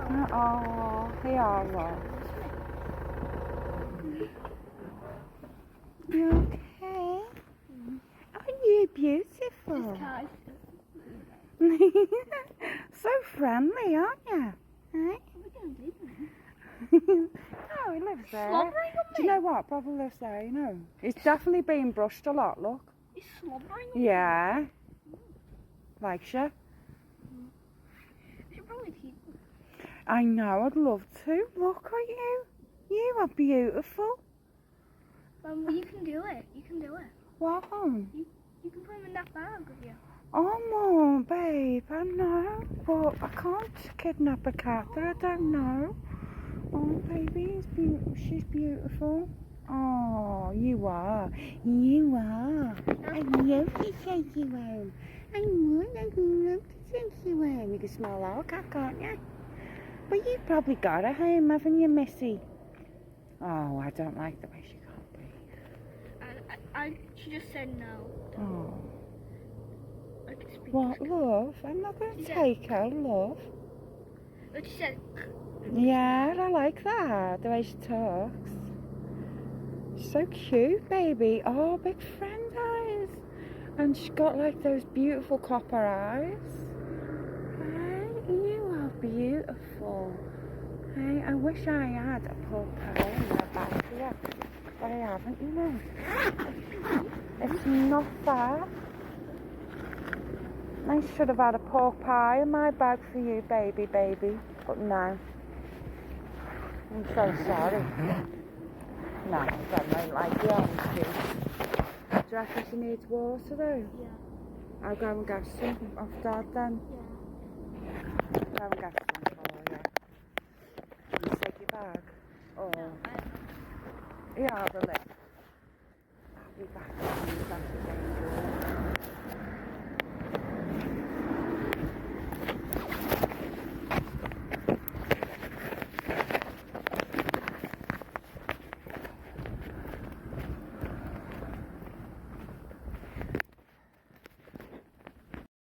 Oh, they are, love. You okay? Aren't you beautiful? So friendly, aren't you? Eh? Oh, he lives there. Slobbering on Do you know what? Probably lives there, you know. He's definitely been brushed a lot, look. He's slobbering on Yeah. Likes you. I should probably keep him. I know, I'd love to. Look at you. You are beautiful. You can do it. You can do it. Wow. You can put him in that bag with you. Oh, Mum, babe, I know, but I can't kidnap a cat that I don't know. Oh, baby, she's beautiful. Oh, you are. You are. I love to take you home. I love to take you home. You can smell our cat, can't you? But you've probably got a home, haven't you, Missy? Oh, I don't like the way she can't breathe. She just said no. Oh. I can speak. What, love? I'm not going to take her, love. But she said. Yeah, I like that, the way she talks. So cute, baby. Oh, big friend eyes. And she's got like those beautiful copper eyes. Hey, you are beautiful. Hey, I wish I had a pork pie in my bag here, but I haven't, you know. It's not fair. I should have had a pork pie in my bag for you, baby, but no. I'm so sorry. No, I don't like the orange juice. Do you reckon she needs water though? Yeah. I'll go and get some off Dad then. Yeah. Go and get some for you. Can you take your bag? Oh. No, Yeah, the lip. I'll be back in a second.